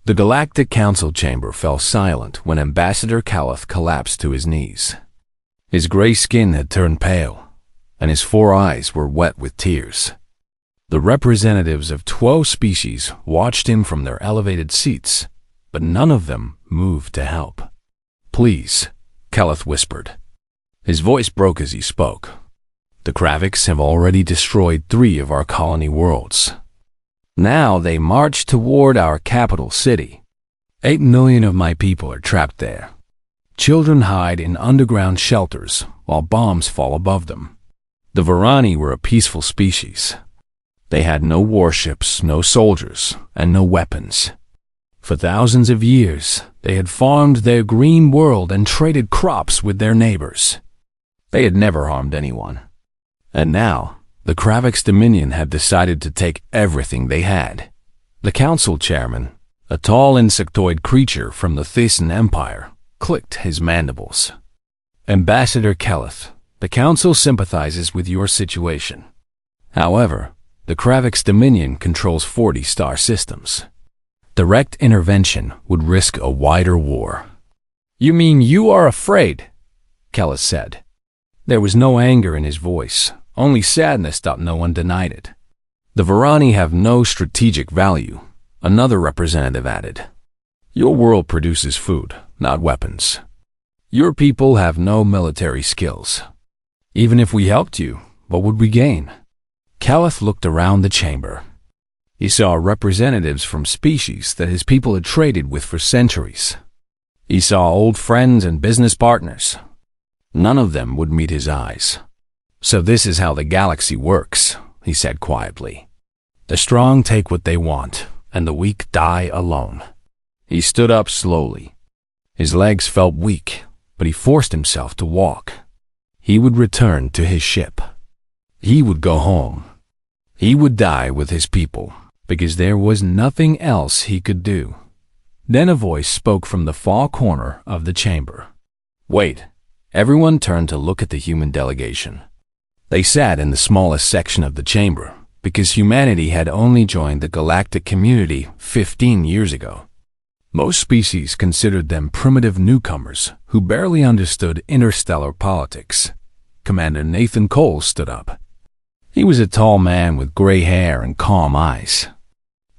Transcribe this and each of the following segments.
The Galactic Council chamber fell silent when Ambassador Calith collapsed to his knees. His gray skin had turned pale, and his 4 eyes were wet with tears. The representatives of 12 species watched him from their elevated seats, but none of them moved to help. "Please," Calith whispered. His voice broke as he spoke. "The Kravix have already destroyed 3 of our colony worlds. Now they march toward our capital city. 8 million of my people are trapped there. Children hide in underground shelters while bombs fall above them. The Varani were a peaceful species. They had no warships, no soldiers, and no weapons. For thousands of years, they had farmed their green world and traded crops with their neighbors. They had never harmed anyone. And now, the Kravix Dominion had decided to take everything they had." The council chairman, a tall insectoid creature from the Thesan Empire, clicked his mandibles. "Ambassador Calith, the council sympathizes with your situation. However, the Kravix Dominion controls 40 star systems. Direct intervention would risk a wider war." "You mean you are afraid?" Calith said. There was no anger in his voice, only sadness that no one denied it. "The Varani have no strategic value," another representative added. "Your world produces food, not weapons. Your people have no military skills. Even if we helped you, what would we gain?" Calith looked around the chamber. He saw representatives from species that his people had traded with for centuries. He saw old friends and business partners. None of them would meet his eyes. "So this is how the galaxy works," he said quietly. "The strong take what they want, and the weak die alone." He stood up slowly. His legs felt weak, but he forced himself to walk. He would return to his ship. He would go home. He would die with his people, because there was nothing else he could do. Then a voice spoke from the far corner of the chamber. "Wait." Everyone turned to look at the human delegation. They sat in the smallest section of the chamber, because humanity had only joined the galactic community 15 years ago. Most species considered them primitive newcomers who barely understood interstellar politics. Commander Nathan Cole stood up. He was a tall man with gray hair and calm eyes.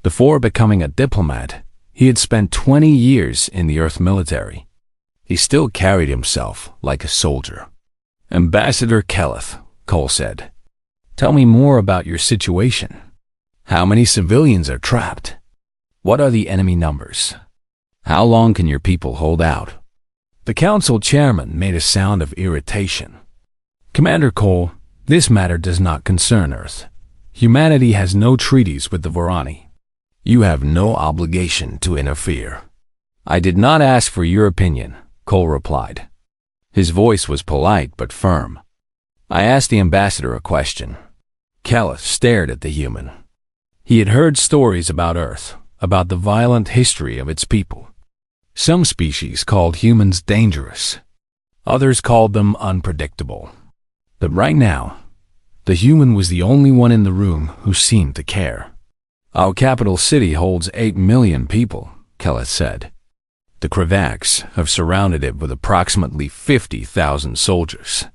Before becoming a diplomat, he had spent 20 years in the Earth military. He still carried himself like a soldier. "Ambassador Calith," Cole said, "tell me more about your situation. How many civilians are trapped? What are the enemy numbers? How long can your people hold out?" The council chairman made a sound of irritation. "Commander Cole, this matter does not concern Earth. Humanity has no treaties with the Varani. You have no obligation to interfere." "I did not ask for your opinion," Cole replied. His voice was polite but firm. "I asked the ambassador a question." Calith stared at the human. He had heard stories about Earth, about the violent history of its people. Some species called humans dangerous. Others called them unpredictable. But right now, the human was the only one in the room who seemed to care. "Our capital city holds 8 million people," Calith said. "The Kravix have surrounded it with approximately 50,000 soldiers.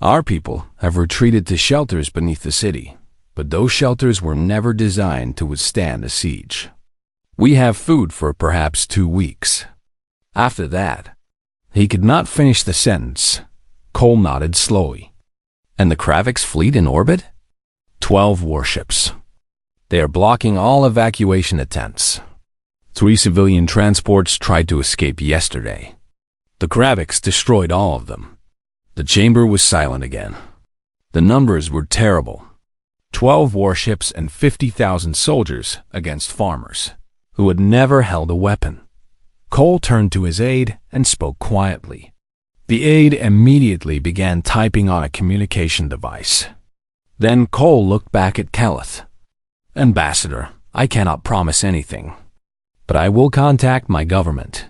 Our people have retreated to shelters beneath the city, but those shelters were never designed to withstand a siege. We have food for perhaps 2 weeks. After that," he could not finish the sentence. Cole nodded slowly. "And the Kravix fleet in orbit?" 12 warships. They are blocking all evacuation attempts. 3 civilian transports tried to escape yesterday. The Kravix destroyed all of them. The chamber was silent again. The numbers were terrible. 12 warships and 50,000 soldiers against farmers who had never held a weapon. Cole turned to his aide and spoke quietly. The aide immediately began typing on a communication device. Then Cole looked back at Calith. "Ambassador, I cannot promise anything, but I will contact my government.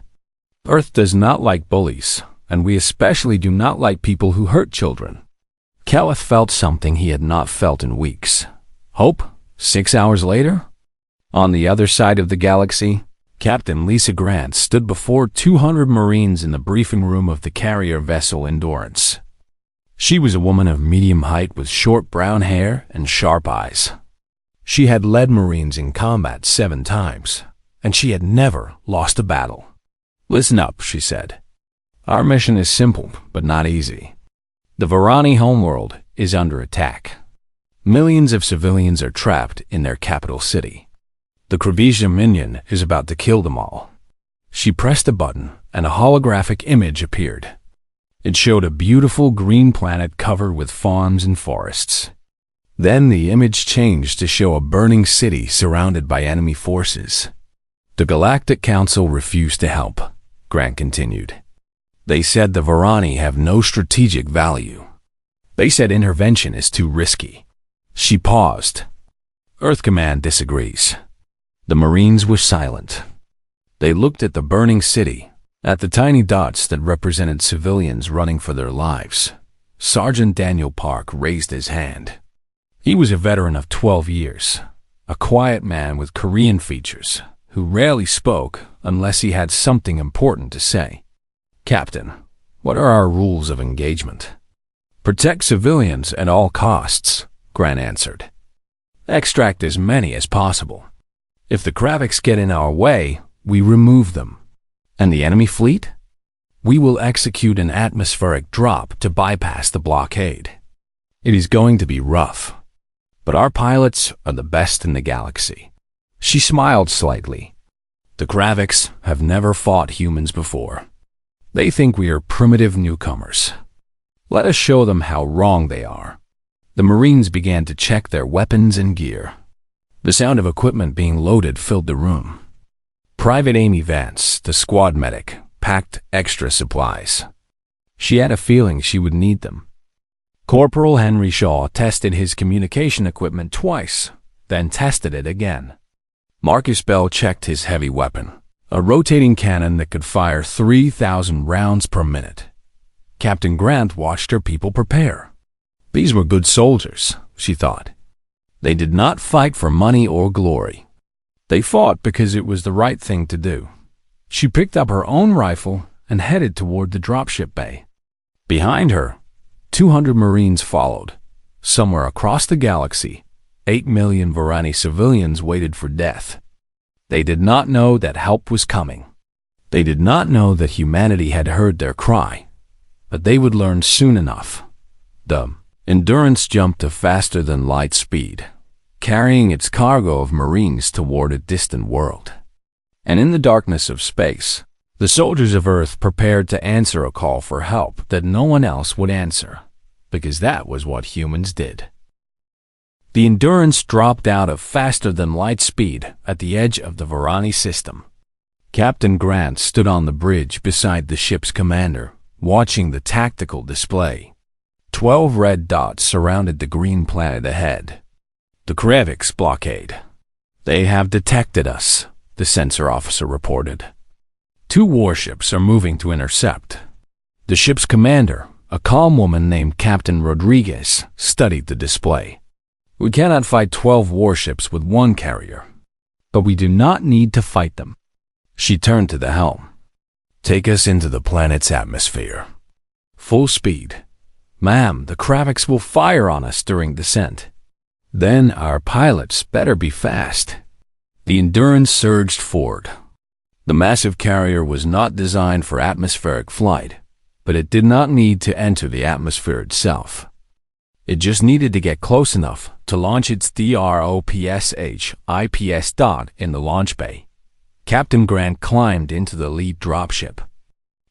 Earth does not like bullies, and we especially do not like people who hurt children." Calith felt something he had not felt in weeks. Hope? 6 hours later? On the other side of the galaxy, Captain Lisa Grant stood before 200 Marines in the briefing room of the carrier vessel Endurance. She was a woman of medium height with short brown hair and sharp eyes. She had led Marines in combat 7 times, and she had never lost a battle. "Listen up," she said. "Our mission is simple, but not easy. The Varani homeworld is under attack. Millions of civilians are trapped in their capital city. The Krivizha minion is about to kill them all." She pressed a button, and a holographic image appeared. It showed a beautiful green planet covered with farms and forests. Then the image changed to show a burning city surrounded by enemy forces. "The Galactic Council refused to help," Grant continued. "They said the Varani have no strategic value. They said intervention is too risky." She paused. "Earth Command disagrees." The Marines were silent. They looked at the burning city, at the tiny dots that represented civilians running for their lives. Sergeant Daniel Park raised his hand. He was a veteran of 12 years, a quiet man with Korean features, who rarely spoke unless he had something important to say. "Captain, what are our rules of engagement?" "Protect civilians at all costs," Grant answered. "Extract as many as possible. If the Kraviks get in our way, we remove them. And the enemy fleet? We will execute an atmospheric drop to bypass the blockade. It is going to be rough, but our pilots are the best in the galaxy." She smiled slightly. "The Kraviks have never fought humans before. They think we are primitive newcomers. Let us show them how wrong they are." The Marines began to check their weapons and gear. The sound of equipment being loaded filled the room. Private Amy Vance, the squad medic, packed extra supplies. She had a feeling she would need them. Corporal Henry Shaw tested his communication equipment twice, then tested it again. Marcus Bell checked his heavy weapon, a rotating cannon that could fire 3,000 rounds per minute. Captain Grant watched her people prepare. These were good soldiers, she thought. They did not fight for money or glory. They fought because it was the right thing to do. She picked up her own rifle and headed toward the dropship bay. Behind her, 200 Marines followed. Somewhere across the galaxy, 8 million Varani civilians waited for death. They did not know that help was coming. They did not know that humanity had heard their cry, but they would learn soon enough. The Endurance jumped to faster than light speed, carrying its cargo of Marines toward a distant world. And in the darkness of space, the soldiers of Earth prepared to answer a call for help that no one else would answer, because that was what humans did. The Endurance dropped out of faster than light speed at the edge of the Varani system. Captain Grant stood on the bridge beside the ship's commander, watching the tactical display. 12 red dots surrounded the green planet ahead. "The Kraviks blockade. They have detected us," the sensor officer reported. 2 warships are moving to intercept. The ship's commander, a calm woman named Captain Rodriguez, studied the display. "We cannot fight 12 warships with 1 carrier, but we do not need to fight them." She turned to the helm. "Take us into the planet's atmosphere. Full speed. Ma'am, the Kraviks will fire on us during descent. Then our pilots better be fast." The Endurance surged forward. The massive carrier was not designed for atmospheric flight, but it did not need to enter the atmosphere itself. It just needed to get close enough to launch its DROPSH-IPS dot in the launch bay. Captain Grant climbed into the lead dropship.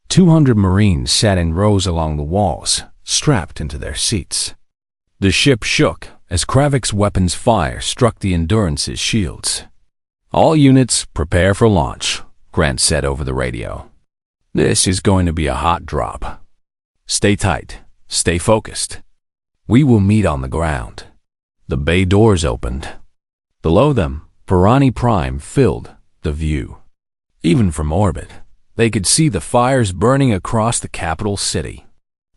200 Marines sat in rows along the walls, strapped into their seats. The ship shook as Kravik's weapons fire struck the Endurance's shields. "All units prepare for launch," Grant said over the radio. "This is going to be a hot drop. Stay tight, stay focused. We will meet on the ground." The bay doors opened. Below them, Varani Prime filled the view. Even from orbit, they could see the fires burning across the capital city.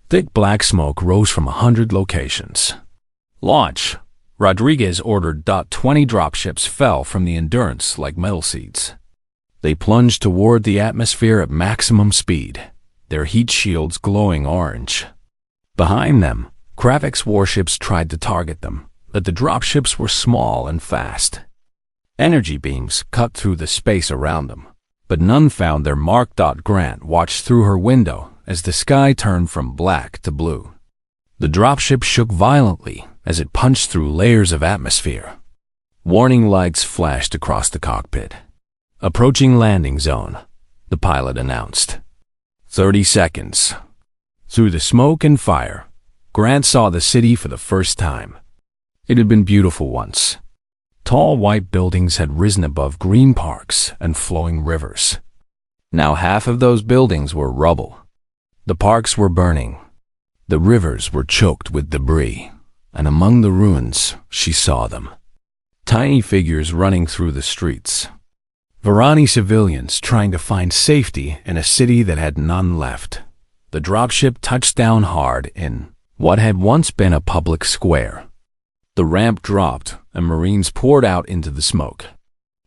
Thick black smoke rose from 100 locations. "Launch," Rodriguez ordered. 20 dropships fell from the Endurance like metal seeds. They plunged toward the atmosphere at maximum speed, their heat shields glowing orange. Behind them, Kravix warships tried to target them, but the dropships were small and fast. Energy beams cut through the space around them, but none found their mark. Grant watched through her window as the sky turned from black to blue. The dropship shook violently as it punched through layers of atmosphere. Warning lights flashed across the cockpit. "Approaching landing zone," the pilot announced. 30 seconds. Through the smoke and fire, Grant saw the city for the first time. It had been beautiful once. Tall white buildings had risen above green parks and flowing rivers. Now half of those buildings were rubble. The parks were burning. The rivers were choked with debris, and among the ruins she saw them. Tiny figures running through the streets. Varani civilians trying to find safety in a city that had none left. The dropship touched down hard in what had once been a public square. The ramp dropped, and Marines poured out into the smoke.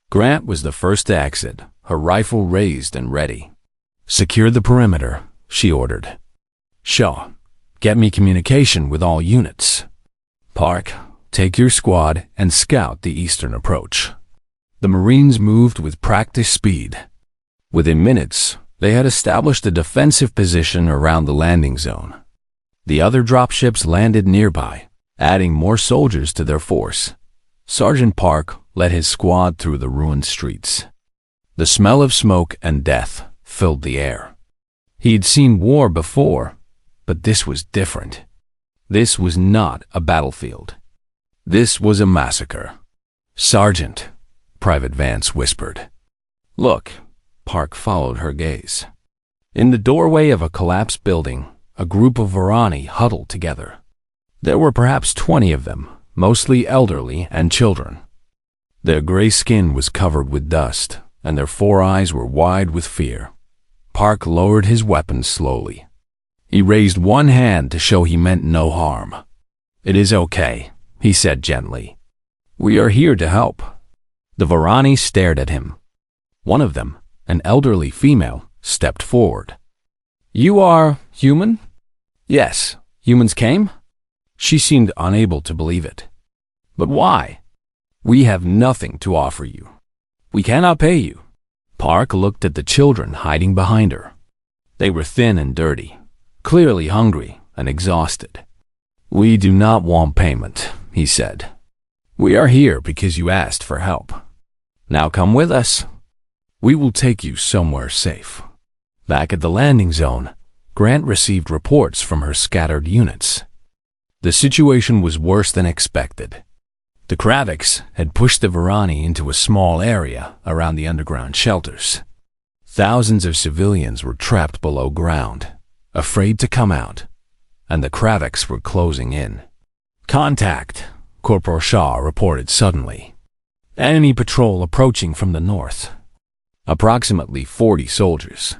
Grant was the first to exit, her rifle raised and ready. "Secure the perimeter," she ordered. "Shaw, get me communication with all units. Park, take your squad and scout the eastern approach." The Marines moved with practiced speed. Within minutes, they had established a defensive position around the landing zone. The other dropships landed nearby, adding more soldiers to their force. Sergeant Park led his squad through the ruined streets. The smell of smoke and death filled the air. He had seen war before, but this was different. This was not a battlefield. This was a massacre. "Sergeant," Private Vance whispered. "Look." Park followed her gaze. In the doorway of a collapsed building, a group of Varani huddled together. There were perhaps 20 of them, mostly elderly and children. Their gray skin was covered with dust, and their 4 eyes were wide with fear. Park lowered his weapon slowly. He raised one hand to show he meant no harm. "It is okay," he said gently. "We are here to help." The Varani stared at him. One of them, an elderly female, stepped forward. "You are human?" "Yes, humans came?" She seemed unable to believe it. "But why?" "We have nothing to offer you. We cannot pay you." Park looked at the children hiding behind her. They were thin and dirty, clearly hungry and exhausted. "We do not want payment," he said. "We are here because you asked for help. Now come with us. We will take you somewhere safe." Back at the landing zone, Grant received reports from her scattered units. The situation was worse than expected. The Kravix had pushed the Varani into a small area around the underground shelters. Thousands of civilians were trapped below ground, afraid to come out, and the Kravix were closing in. "Contact," Corporal Shaw reported suddenly. "Enemy patrol approaching from the north." Approximately 40 soldiers.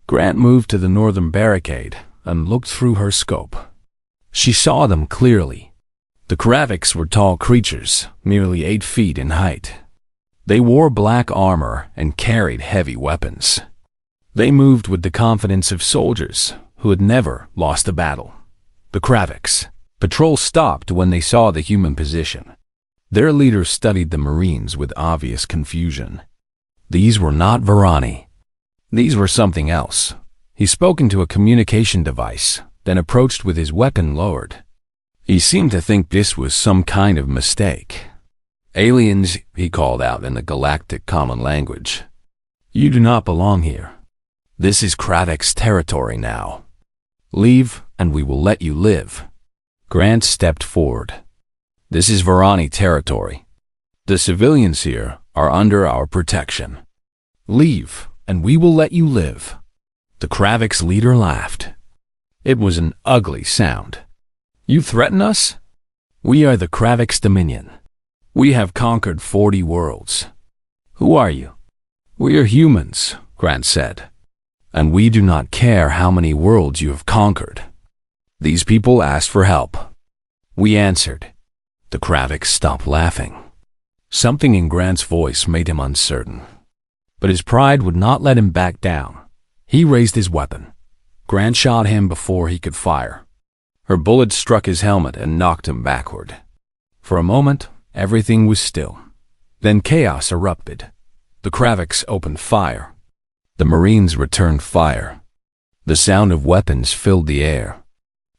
Grant moved to the northern barricade and looked through her scope. She saw them clearly. The Kravix were tall creatures, nearly 8 feet in height. They wore black armor and carried heavy weapons. They moved with the confidence of soldiers who had never lost a battle. The Kravix. Patrol stopped when they saw the human position. Their leader studied the Marines with obvious confusion. These were not Varani. These were something else. He spoke into a communication device, then approached with his weapon lowered. He seemed to think this was some kind of mistake. "Aliens," he called out in the galactic common language. "You do not belong here. This is Kravix territory now. Leave, and we will let you live." Grant stepped forward. "This is Varani territory. The civilians here are under our protection. Leave, and we will let you live." The Kravix leader laughed. It was an ugly sound. "You threaten us? We are the Kravix Dominion. We have conquered 40 worlds. Who are you?" "We are humans," Grant said. "And we do not care how many worlds you have conquered. These people asked for help. We answered." The Kravix stopped laughing. Something in Grant's voice made him uncertain. But his pride would not let him back down. He raised his weapon. Grant shot him before he could fire. Her bullet struck his helmet and knocked him backward. For a moment, everything was still. Then chaos erupted. The Kravix opened fire. The Marines returned fire. The sound of weapons filled the air.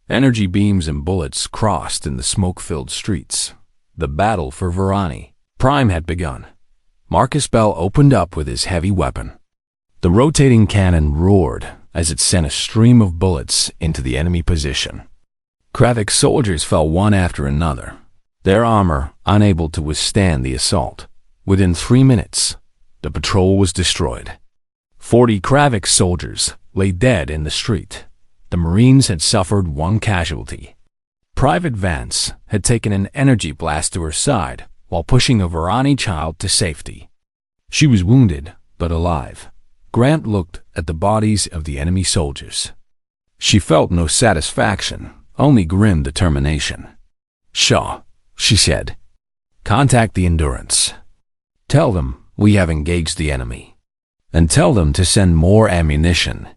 Energy beams and bullets crossed in the smoke-filled streets. The battle for Varani Prime had begun. Marcus Bell opened up with his heavy weapon. The rotating cannon roared as it sent a stream of bullets into the enemy position. Kravix soldiers fell one after another, their armor unable to withstand the assault. Within 3 minutes, the patrol was destroyed. 40 Kravix soldiers lay dead in the street. The Marines had suffered one casualty. Private Vance had taken an energy blast to her side while pushing a Varani child to safety. She was wounded, but alive. Grant looked at the bodies of the enemy soldiers. She felt no satisfaction, only grim determination. "Shaw," she said, "contact the Endurance. Tell them we have engaged the enemy. And tell them to send more ammunition."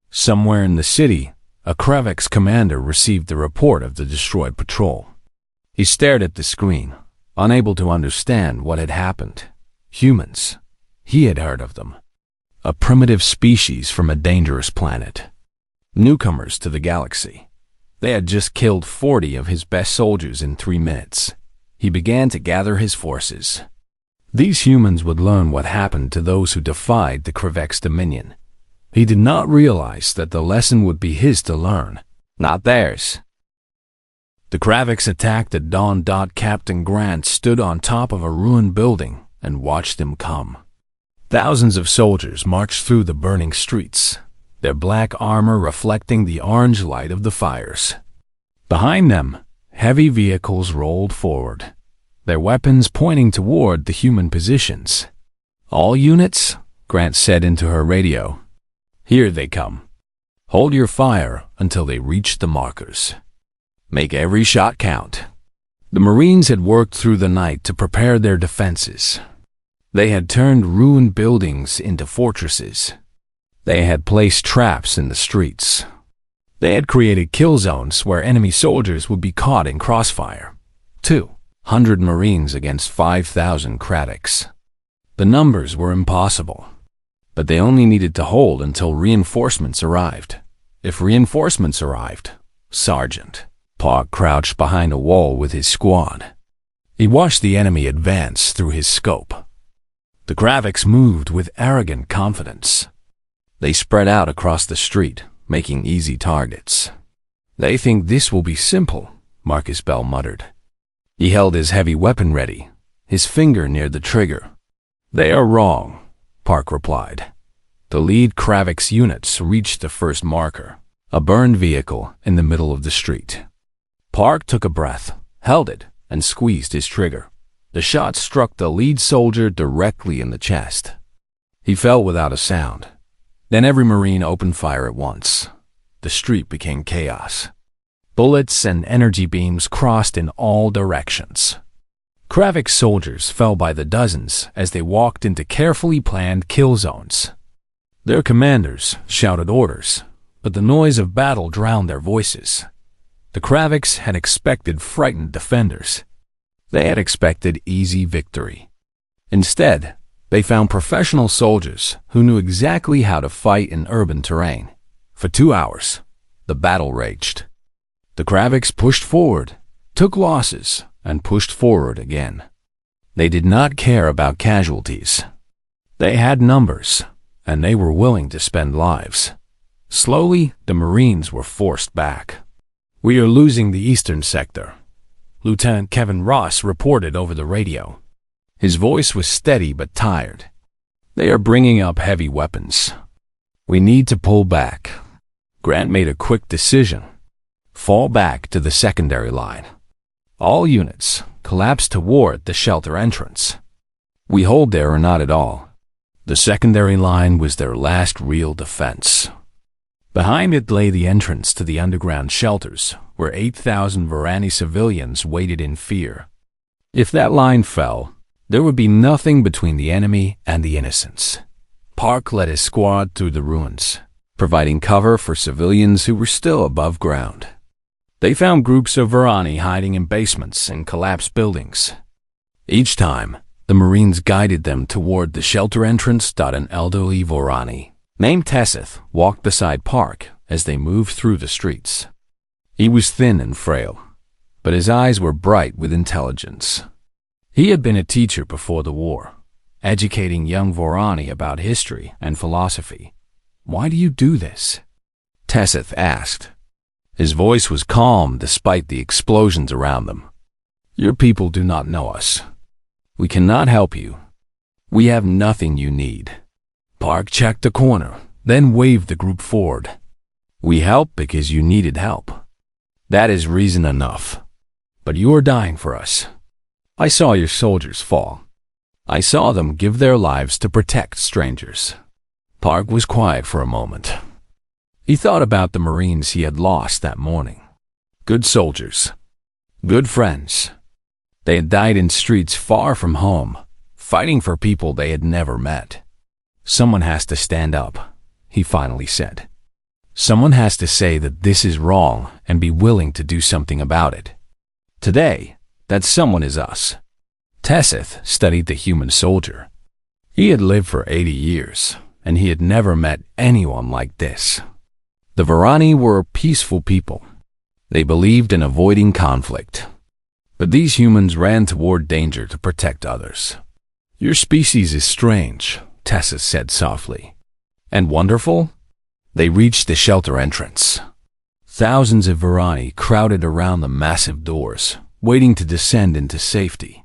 Somewhere in the city, a Kravix commander received the report of the destroyed patrol. He stared at the screen, unable to understand what had happened. Humans. He had heard of them. A primitive species from a dangerous planet. Newcomers to the galaxy. They had just killed 40 of his best soldiers in 3 minutes. He began to gather his forces. These humans would learn what happened to those who defied the Kravix dominion. He did not realize that the lesson would be his to learn, not theirs. The Kravix attacked at dawn. Captain Grant stood on top of a ruined building and watched them come. Thousands of soldiers marched through the burning streets, their black armor reflecting the orange light of the fires. Behind them, heavy vehicles rolled forward, their weapons pointing toward the human positions. "All units," Grant said into her radio. "Here they come. Hold your fire until they reach the markers. Make every shot count." The Marines had worked through the night to prepare their defenses. They had turned ruined buildings into fortresses. They had placed traps in the streets. They had created kill zones where enemy soldiers would be caught in crossfire. 200 Marines against 5,000 Kravix. The numbers were impossible. But they only needed to hold until reinforcements arrived. If reinforcements arrived, Sergeant Park crouched behind a wall with his squad. He watched the enemy advance through his scope. The Kravix moved with arrogant confidence. They spread out across the street, making easy targets. "They think this will be simple," Marcus Bell muttered. He held his heavy weapon ready, his finger near the trigger. "They are wrong," Park replied. The lead Kravix units reached the first marker, a burned vehicle in the middle of the street. Park took a breath, held it, and squeezed his trigger. The shot struck the lead soldier directly in the chest. He fell without a sound. Then every Marine opened fire at once. The street became chaos. Bullets and energy beams crossed in all directions. Kravix soldiers fell by the dozens as they walked into carefully planned kill zones. Their commanders shouted orders, but the noise of battle drowned their voices. The Kravix had expected frightened defenders. They had expected easy victory. Instead, they found professional soldiers who knew exactly how to fight in urban terrain. For 2 hours, the battle raged. The Kravix pushed forward, took losses, and pushed forward again. They did not care about casualties. They had numbers, and they were willing to spend lives. Slowly, the Marines were forced back. "We are losing the eastern sector," Lieutenant Kevin Ross reported over the radio. His voice was steady but tired. "They are bringing up heavy weapons. We need to pull back." Grant made a quick decision. Fall back to the secondary line. All units collapse toward the shelter entrance. We hold there or not at all. The secondary line was their last real defense. Behind it lay the entrance to the underground shelters, where 8,000 Varani civilians waited in fear. If that line fell, there would be nothing between the enemy and the innocents. Park led his squad through the ruins, providing cover for civilians who were still above ground. They found groups of Varani hiding in basements and collapsed buildings. Each time, the Marines guided them toward the shelter entrance. An elderly Varani named Tessith walked beside Park as they moved through the streets. He was thin and frail, but his eyes were bright with intelligence. He had been a teacher before the war, educating young Varani about history and philosophy. "Why do you do this?" Tessith asked. His voice was calm despite the explosions around them. "Your people do not know us. We cannot help you. We have nothing you need." Park checked the corner, then waved the group forward. "We help because you needed help. That is reason enough. But you are dying for us. I saw your soldiers fall. I saw them give their lives to protect strangers." Park was quiet for a moment. He thought about the Marines he had lost that morning. Good soldiers. Good friends. They had died in streets far from home, fighting for people they had never met. "Someone has to stand up," he finally said. "Someone has to say that this is wrong and be willing to do something about it. Today, that someone is us." Tessith studied the human soldier. He had lived for 80 years, and he had never met anyone like this. The Varani were a peaceful people. They believed in avoiding conflict. But these humans ran toward danger to protect others. "Your species is strange," Tessith said softly. "And wonderful?" They reached the shelter entrance. Thousands of Varani crowded around the massive doors, waiting to descend into safety.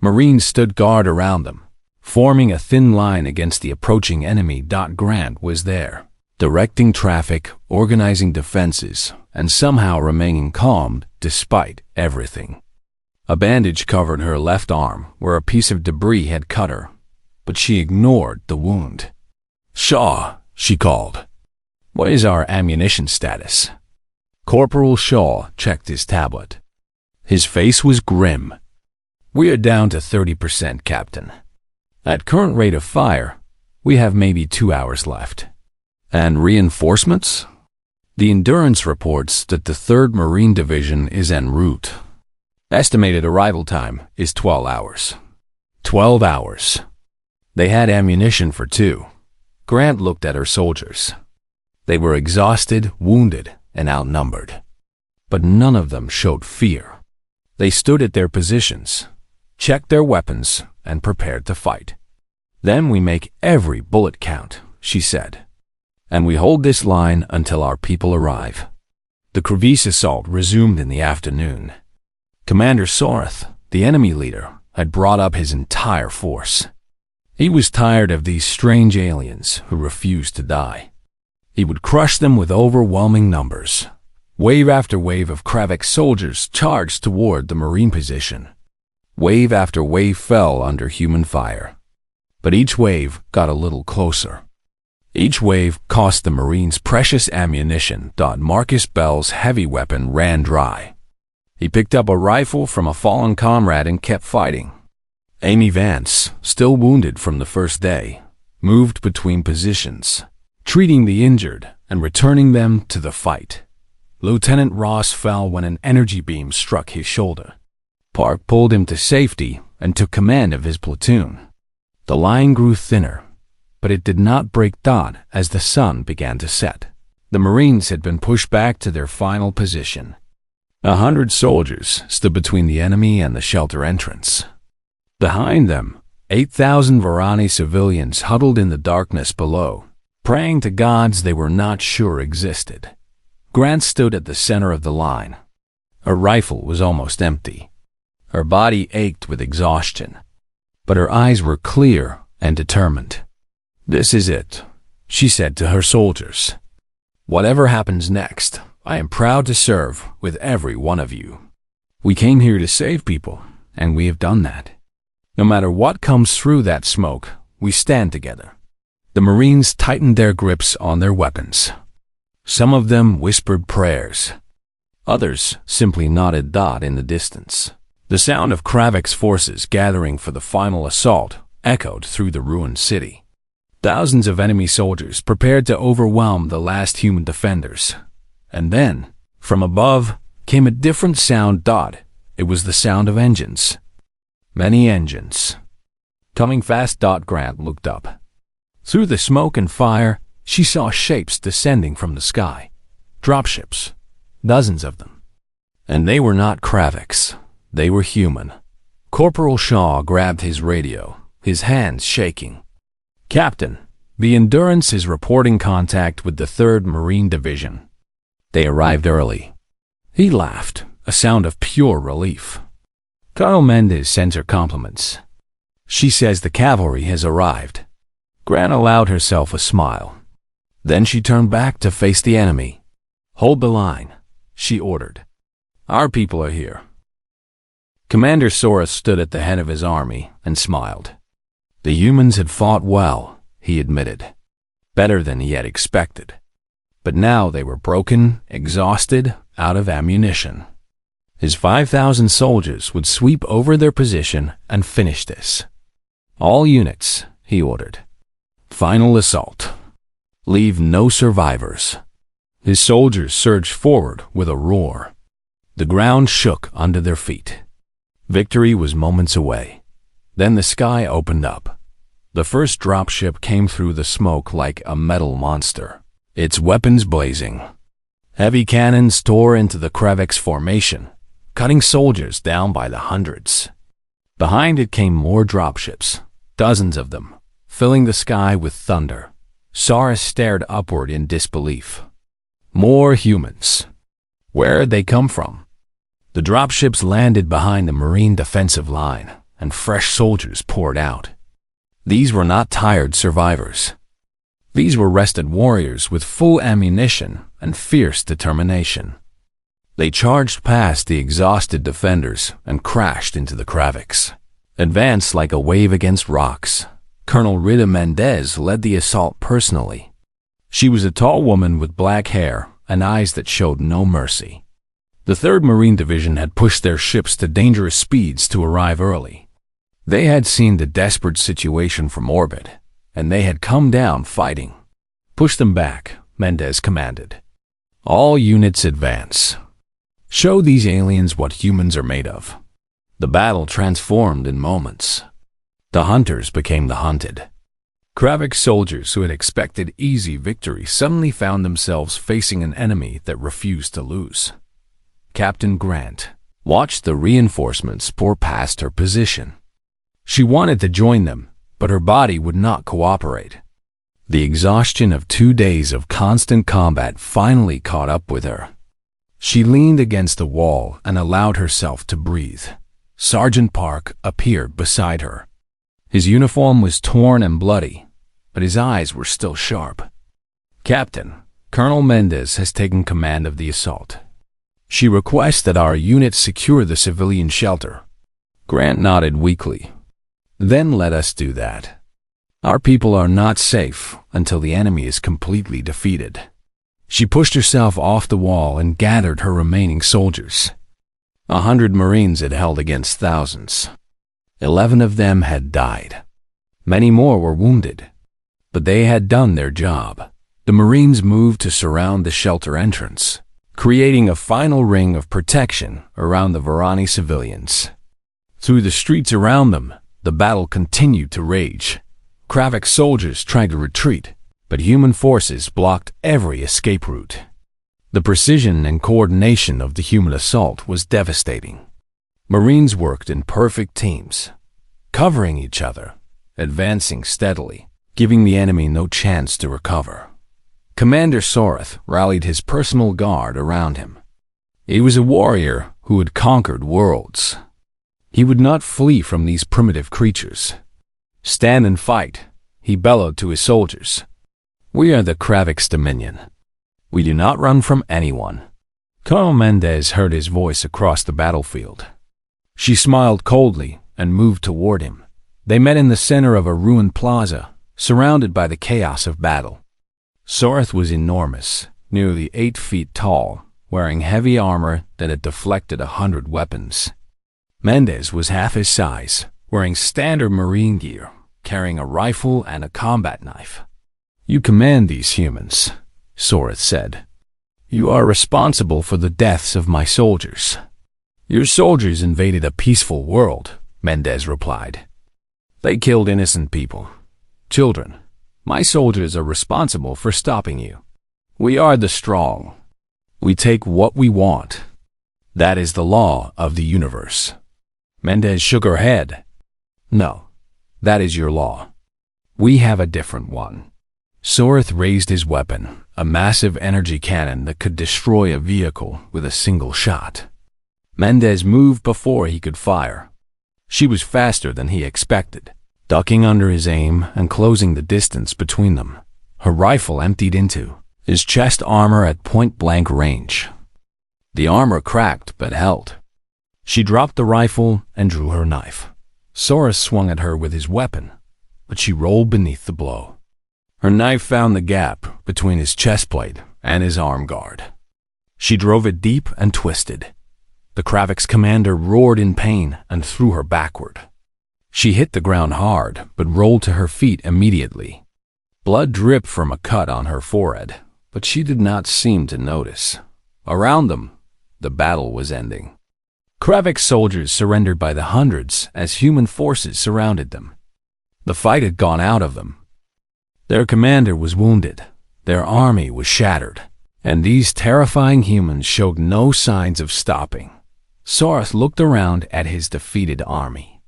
Marines stood guard around them, forming a thin line against the approaching enemy. Grant was there, directing traffic, organizing defenses, and somehow remaining calm despite everything. A bandage covered her left arm where a piece of debris had cut her, but she ignored the wound. "Shaw," she called. "What is our ammunition status?" Corporal Shaw checked his tablet. His face was grim. "We are down to 30%, Captain. At current rate of fire, we have maybe 2 hours left." "And reinforcements?" "The Endurance reports that the 3rd Marine Division is en route. Estimated arrival time is 12 hours. 12 hours. They had ammunition for 2. Grant looked at her soldiers. They were exhausted, wounded, and outnumbered. But none of them showed fear. They stood at their positions, checked their weapons, and prepared to fight. "Then we make every bullet count," she said. "And we hold this line until our people arrive." The Crevice assault resumed in the afternoon. Commander Sorath, the enemy leader, had brought up his entire force. He was tired of these strange aliens who refused to die. He would crush them with overwhelming numbers. Wave after wave of Kravik soldiers charged toward the Marine position. Wave after wave fell under human fire. But each wave got a little closer. Each wave cost the Marines precious ammunition. Marcus Bell's heavy weapon ran dry. He picked up a rifle from a fallen comrade and kept fighting. Amy Vance, still wounded from the first day, moved between positions, treating the injured and returning them to the fight. Lieutenant Ross fell when an energy beam struck his shoulder. Park pulled him to safety and took command of his platoon. The line grew thinner, but it did not break as the sun began to set. The Marines had been pushed back to their final position. 100 soldiers stood between the enemy and the shelter entrance. Behind them, 8,000 Varani civilians huddled in the darkness below, praying to gods they were not sure existed. Grant stood at the center of the line. Her rifle was almost empty. Her body ached with exhaustion, but her eyes were clear and determined. "This is it," she said to her soldiers. "Whatever happens next, I am proud to serve with every one of you. We came here to save people, and we have done that. No matter what comes through that smoke, we stand together." The Marines tightened their grips on their weapons. Some of them whispered prayers. Others simply nodded in the distance. The sound of Kravik's forces gathering for the final assault echoed through the ruined city. Thousands of enemy soldiers prepared to overwhelm the last human defenders. And then, from above, came a different sound. It was the sound of engines. Many engines. Coming fast. Grant looked up. Through the smoke and fire, she saw shapes descending from the sky. Dropships. Dozens of them. And they were not Kravix. They were human. Corporal Shaw grabbed his radio, his hands shaking. "Captain, the Endurance is reporting contact with the 3rd Marine Division. They arrived early." He laughed, a sound of pure relief. Colonel Mendez sends her compliments. She says the cavalry has arrived. Grant allowed herself a smile. Then she turned back to face the enemy. "Hold the line," she ordered. "Our people are here." Commander Soros stood at the head of his army and smiled. The humans had fought well, he admitted. Better than he had expected. But now they were broken, exhausted, out of ammunition. His 5,000 soldiers would sweep over their position and finish this. "All units," he ordered. "Final assault. Leave no survivors." His soldiers surged forward with a roar. The ground shook under their feet. Victory was moments away. Then the sky opened up. The first dropship came through the smoke like a metal monster, its weapons blazing. Heavy cannons tore into the Kravix formation, cutting soldiers down by the hundreds. Behind it came more dropships, dozens of them, filling the sky with thunder. Soros stared upward in disbelief. More humans. Where had they come from? The dropships landed behind the Marine defensive line, and fresh soldiers poured out. These were not tired survivors. These were rested warriors with full ammunition and fierce determination. They charged past the exhausted defenders and crashed into the Kravix. Advanced like a wave against rocks, Colonel Rita Mendez led the assault personally. She was a tall woman with black hair and eyes that showed no mercy. The 3rd Marine Division had pushed their ships to dangerous speeds to arrive early. They had seen the desperate situation from orbit, and they had come down fighting. "Push them back," Mendez commanded. "All units advance. Show these aliens what humans are made of." The battle transformed in moments. The hunters became the hunted. Kravix soldiers who had expected easy victory suddenly found themselves facing an enemy that refused to lose. Captain Grant watched the reinforcements pour past her position. She wanted to join them, but her body would not cooperate. The exhaustion of 2 days of constant combat finally caught up with her. She leaned against the wall and allowed herself to breathe. Sergeant Park appeared beside her. His uniform was torn and bloody, but his eyes were still sharp. "Captain, Colonel Mendez has taken command of the assault. She requests that our unit secure the civilian shelter." Grant nodded weakly. "Then let us do that. Our people are not safe until the enemy is completely defeated." She pushed herself off the wall and gathered her remaining soldiers. 100 Marines had held against thousands. 11 of them had died. Many more were wounded. But they had done their job. The Marines moved to surround the shelter entrance, creating a final ring of protection around the Varani civilians. Through the streets around them, the battle continued to rage. Kravix soldiers tried to retreat, but human forces blocked every escape route. The precision and coordination of the human assault was devastating. Marines worked in perfect teams, covering each other, advancing steadily, giving the enemy no chance to recover. Commander Soros rallied his personal guard around him. He was a warrior who had conquered worlds. He would not flee from these primitive creatures. "Stand and fight," he bellowed to his soldiers. "We are the Kravix Dominion. We do not run from anyone." Colonel Mendez heard his voice across the battlefield. She smiled coldly and moved toward him. They met in the center of a ruined plaza, surrounded by the chaos of battle. Soros was enormous, nearly 8 feet tall, wearing heavy armor that had deflected 100 weapons. Mendez was half his size, wearing standard Marine gear, carrying a rifle and a combat knife. "You command these humans," Sorith said. "You are responsible for the deaths of my soldiers." "Your soldiers invaded a peaceful world," Mendez replied. "They killed innocent people. Children. My soldiers are responsible for stopping you. We are the strong. We take what we want. That is the law of the universe." Mendez shook her head. "No, that is your law. We have a different one." Sorith raised his weapon, a massive energy cannon that could destroy a vehicle with a single shot. Mendez moved before he could fire. She was faster than he expected, ducking under his aim and closing the distance between them. Her rifle emptied into his chest armor at point-blank range. The armor cracked but held. She dropped the rifle and drew her knife. Sorith swung at her with his weapon, but she rolled beneath the blow. Her knife found the gap between his chest plate and his arm guard. She drove it deep and twisted. The Kravik's commander roared in pain and threw her backward. She hit the ground hard, but rolled to her feet immediately. Blood dripped from a cut on her forehead, but she did not seem to notice. Around them, the battle was ending. Kravik's soldiers surrendered by the hundreds as human forces surrounded them. The fight had gone out of them. Their commander was wounded, their army was shattered, and these terrifying humans showed no signs of stopping. Sorith looked around at his defeated army.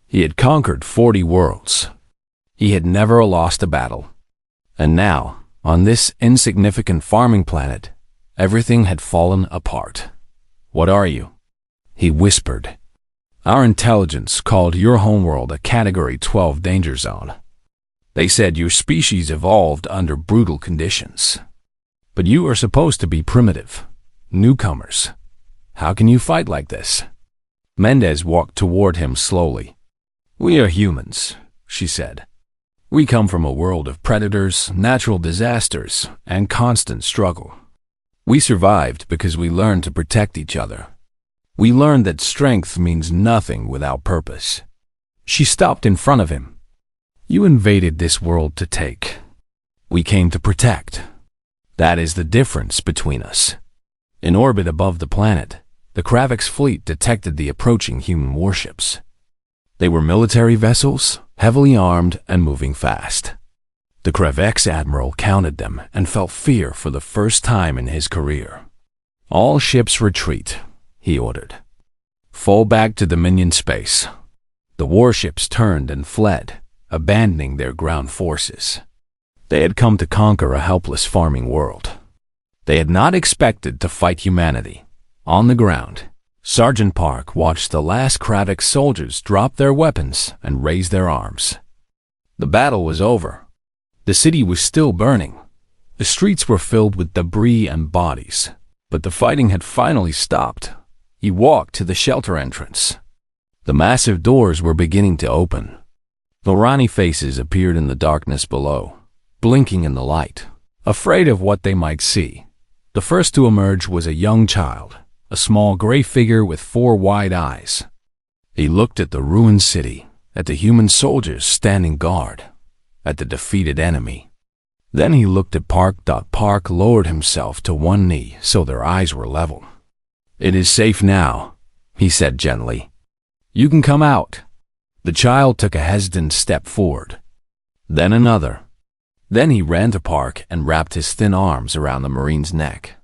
He had conquered 40 worlds. He had never lost a battle. And now, on this insignificant farming planet, everything had fallen apart. "What are you?" he whispered. "Our intelligence called your homeworld a Category 12 danger zone. They said your species evolved under brutal conditions. But you are supposed to be primitive, newcomers. How can you fight like this?" Mendez walked toward him slowly. "We are humans," she said. "We come from a world of predators, natural disasters, and constant struggle. We survived because we learned to protect each other. We learned that strength means nothing without purpose." She stopped in front of him. "You invaded this world to take. We came to protect. That is the difference between us." In orbit above the planet, the Kravik's fleet detected the approaching human warships. They were military vessels, heavily armed and moving fast. The Kravik's admiral counted them and felt fear for the first time in his career. "All ships retreat," he ordered. "Fall back to Dominion space." The warships turned and fled, abandoning their ground forces. They had come to conquer a helpless farming world. They had not expected to fight humanity. On the ground, Sergeant Park watched the last Kravik soldiers drop their weapons and raise their arms. The battle was over. The city was still burning. The streets were filled with debris and bodies, but the fighting had finally stopped. He walked to the shelter entrance. The massive doors were beginning to open. Vorani faces appeared in the darkness below, blinking in the light, afraid of what they might see. The first to emerge was a young child, a small gray figure with 4 wide eyes. He looked at the ruined city, at the human soldiers standing guard, at the defeated enemy. Then he looked at Park. Park lowered himself to one knee so their eyes were level. "It is safe now," he said gently. "You can come out." The child took a hesitant step forward, then another. Then he ran to Park and wrapped his thin arms around the Marine's neck.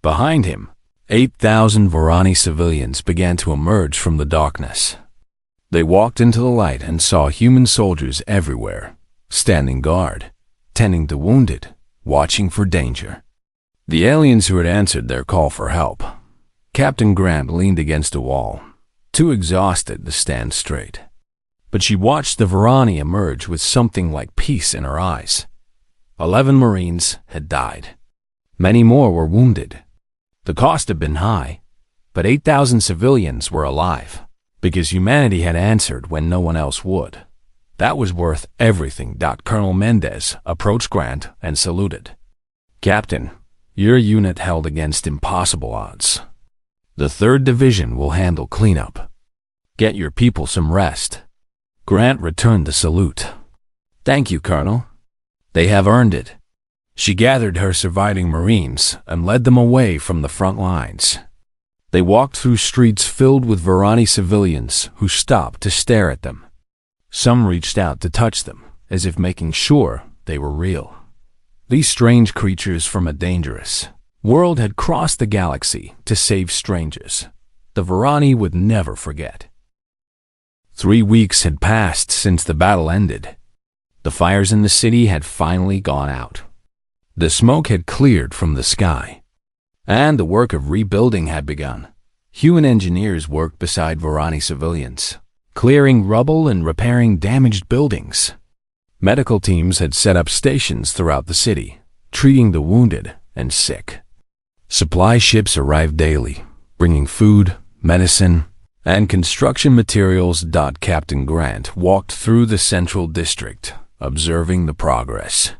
Behind him, 8,000 Vorani civilians began to emerge from the darkness. They walked into the light and saw human soldiers everywhere, standing guard, tending to wounded, watching for danger. The aliens who had answered their call for help. Captain Grant leaned against a wall, too exhausted to stand straight. But she watched the Vorani emerge with something like peace in her eyes. 11 Marines had died. Many more were wounded. The cost had been high, but 8,000 civilians were alive, because humanity had answered when no one else would. That was worth everything. Colonel Mendez approached Grant and saluted. "Captain, your unit held against impossible odds. The 3rd Division will handle cleanup. Get your people some rest." Grant returned the salute, Thank you, Colonel. They have earned it. She gathered her surviving Marines and led them away from the front lines. They walked through streets filled with Varani civilians who stopped to stare at them. Some reached out to touch them, as if making sure they were real. These strange creatures from a dangerous world had crossed the galaxy to save strangers. The Varani would never forget. 3 weeks had passed since the battle ended. The fires in the city had finally gone out. The smoke had cleared from the sky, and the work of rebuilding had begun. Human engineers worked beside Varani civilians, clearing rubble and repairing damaged buildings. Medical teams had set up stations throughout the city, treating the wounded and sick. Supply ships arrived daily, bringing food, medicine, and construction materials. Captain Grant walked through the central district, observing the progress.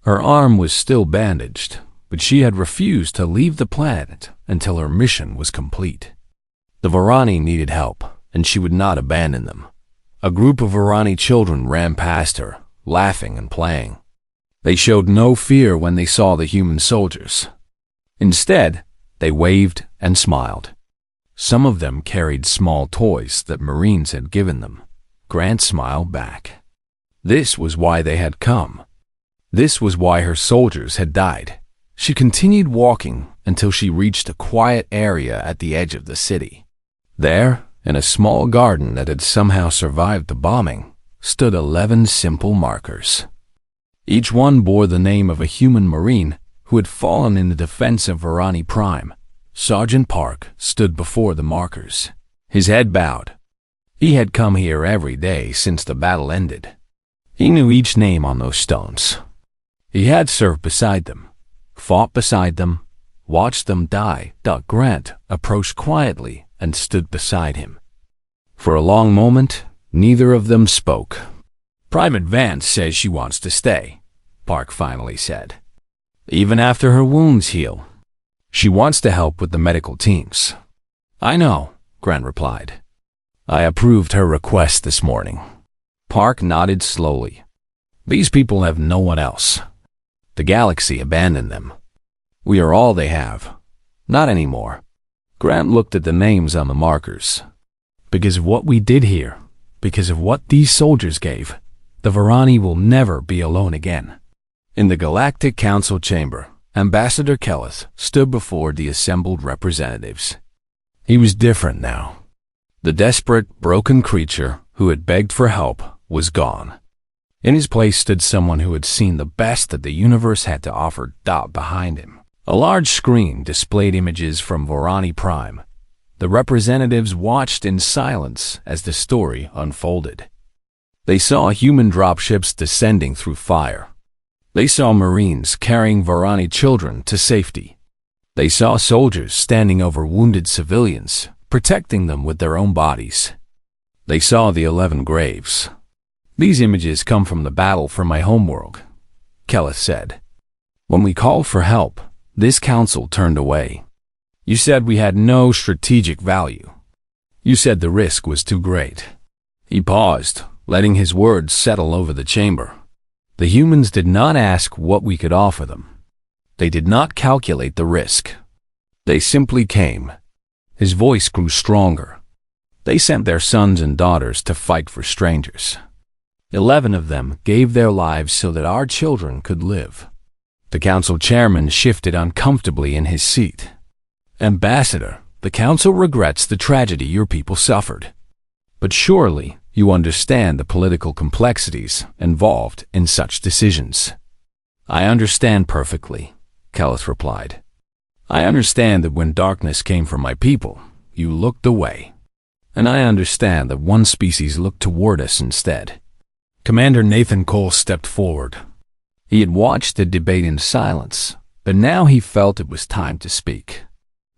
Her arm was still bandaged, but she had refused to leave the planet until her mission was complete. The Varani needed help, and she would not abandon them. A group of Varani children ran past her, laughing and playing. They showed no fear when they saw the human soldiers. Instead, they waved and smiled. Some of them carried small toys that Marines had given them. Grant smiled back. This was why they had come. This was why her soldiers had died. She continued walking until she reached a quiet area at the edge of the city. There, in a small garden that had somehow survived the bombing, stood 11 simple markers. Each one bore the name of a human Marine who had fallen in the defense of Varani Prime. Sergeant Park stood before the markers, his head bowed. He had come here every day since the battle ended. He knew each name on those stones. He had served beside them, fought beside them, watched them die. Grant approached quietly and stood beside him. For a long moment, neither of them spoke. Private Vance says she wants to stay, Park finally said. Even after her wounds heal, she wants to help with the medical teams. I know, Grant replied. I approved her request this morning. Park nodded slowly. These people have no one else. The galaxy abandoned them. We are all they have. Not anymore. Grant looked at the names on the markers. Because of what we did here, because of what these soldiers gave, the Varani will never be alone again. In the Galactic Council chamber, Ambassador Kelleth stood before the assembled representatives. He was different now. The desperate, broken creature who had begged for help was gone. In his place stood someone who had seen the best that the universe had to offer. Behind him, a large screen displayed images from Varani Prime. The representatives watched in silence as the story unfolded. They saw human dropships descending through fire. They saw Marines carrying Varani children to safety. They saw soldiers standing over wounded civilians, protecting them with their own bodies. They saw the 11 graves. These images come from the battle for my homeworld, Kelleth said. When we called for help, this council turned away. You said we had no strategic value. You said the risk was too great. He paused, letting his words settle over the chamber. The humans did not ask what we could offer them. They did not calculate the risk. They simply came. His voice grew stronger. They sent their sons and daughters to fight for strangers. 11 of them gave their lives so that our children could live. The council chairman shifted uncomfortably in his seat. Ambassador, the council regrets the tragedy your people suffered. But surely you understand the political complexities involved in such decisions. I understand perfectly, Kelleth replied. I understand that when darkness came for my people, you looked away. And I understand that one species looked toward us instead. Commander Nathan Cole stepped forward. He had watched the debate in silence, but now he felt it was time to speak.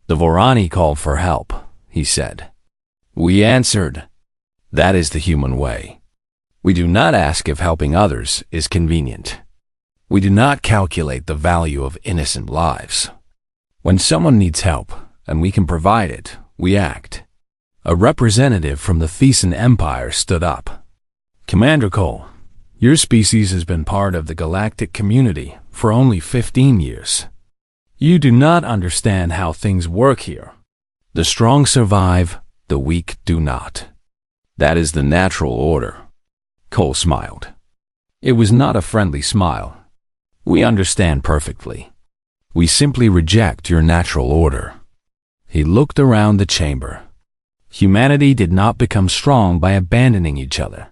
The Varani called for help, he said. We answered. That is the human way. We do not ask if helping others is convenient. We do not calculate the value of innocent lives. When someone needs help, and we can provide it, we act. A representative from the Thesan Empire stood up. Commander Cole, Your species has been part of the galactic community for only 15 years. You do not understand how things work here. The strong survive, the weak do not. That is the natural order." Cole smiled. It was not a friendly smile. "We understand perfectly. We simply reject your natural order." He looked around the chamber. Humanity did not become strong by abandoning each other.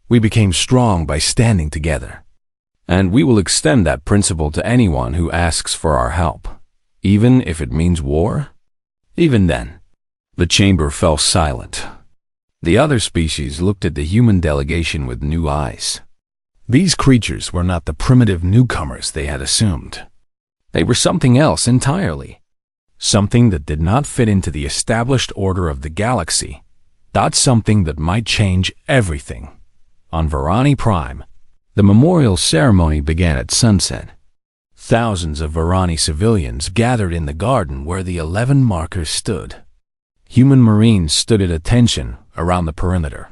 We became strong by standing together. And we will extend that principle to anyone who asks for our help, even if it means war. Even then, the chamber fell silent. The other species looked at the human delegation with new eyes. These creatures were not the primitive newcomers they had assumed. They were something else entirely. Something that did not fit into the established order of the galaxy. Not something that might change everything. On Varani Prime, the memorial ceremony began at sunset. Thousands of Varani civilians gathered in the garden where the 11 markers stood. Human Marines stood at attention around the perimeter.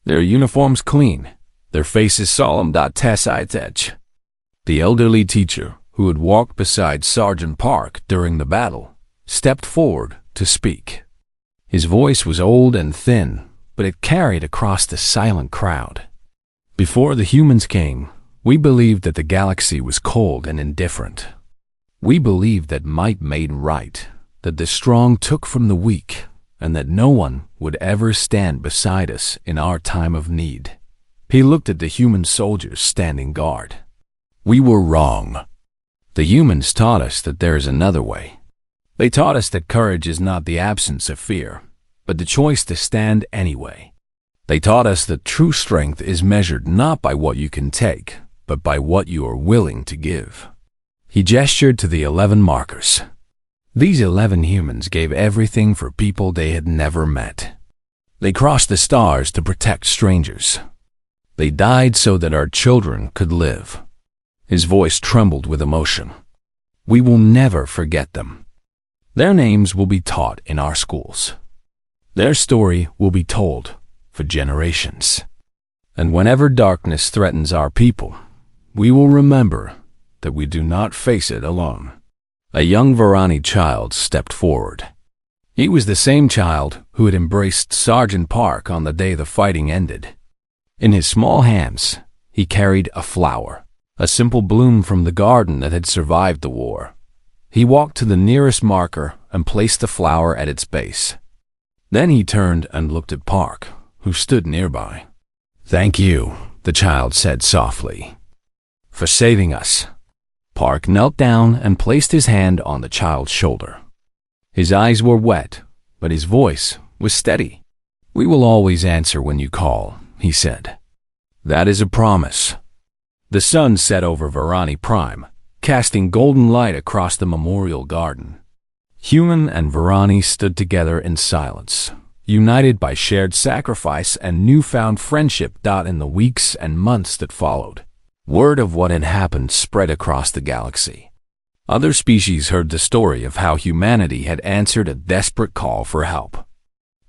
Their uniforms clean, their faces solemn. The elderly teacher, who had walked beside Sergeant Park during the battle, stepped forward to speak. His voice was old and thin, but it carried across the silent crowd. Before the humans came, we believed that the galaxy was cold and indifferent. We believed that might made right, that the strong took from the weak, and that no one would ever stand beside us in our time of need. He looked at the human soldiers standing guard. We were wrong. The humans taught us that there is another way. They taught us that courage is not the absence of fear, but the choice to stand anyway. They taught us that true strength is measured not by what you can take, but by what you are willing to give. He gestured to the 11 markers. These 11 humans gave everything for people they had never met. They crossed the stars to protect strangers. They died so that our children could live. His voice trembled with emotion. We will never forget them. Their names will be taught in our schools. Their story will be told for generations. And whenever darkness threatens our people, we will remember that we do not face it alone. A young Varani child stepped forward. He was the same child who had embraced Sergeant Park on the day the fighting ended. In his small hands, he carried a flower, a simple bloom from the garden that had survived the war. He walked to the nearest marker and placed the flower at its base. Then he turned and looked at Park, who stood nearby. "Thank you," the child said softly, "for saving us." Park knelt down and placed his hand on the child's shoulder. His eyes were wet, but his voice was steady. "We will always answer when you call," he said. "That is a promise." The sun set over Varani Prime, casting golden light across the memorial garden. Human and Varani stood together in silence, united by shared sacrifice and newfound friendship. In the weeks and months that followed, word of what had happened spread across the galaxy. Other species heard the story of how humanity had answered a desperate call for help.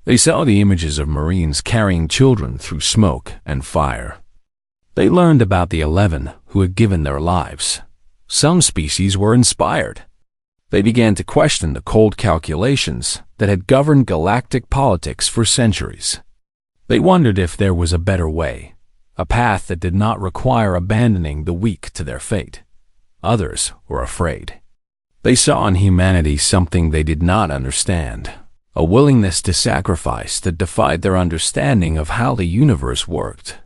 They saw the images of Marines carrying children through smoke and fire. They learned about the 11 who had given their lives. Some species were inspired. They began to question the cold calculations that had governed galactic politics for centuries. They wondered if there was a better way, a path that did not require abandoning the weak to their fate. Others were afraid. They saw in humanity something they did not understand, a willingness to sacrifice that defied their understanding of how the universe worked.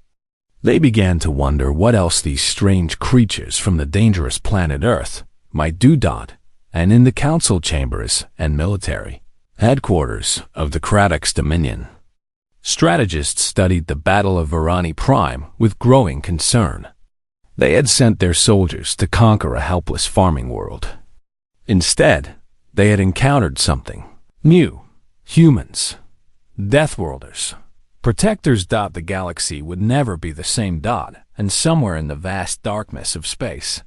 They began to wonder what else these strange creatures from the dangerous planet Earth might do. And in the council chambers and military headquarters of the Kratak's Dominion, strategists studied the Battle of Varani Prime with growing concern. They had sent their soldiers to conquer a helpless farming world. Instead, they had encountered something new: humans, Deathworlders, protectors. The galaxy would never be the same. And somewhere in the vast darkness of space,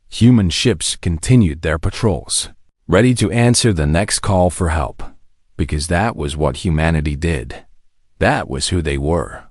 human ships continued their patrols, ready to answer the next call for help, because that was what humanity did. That was who they were.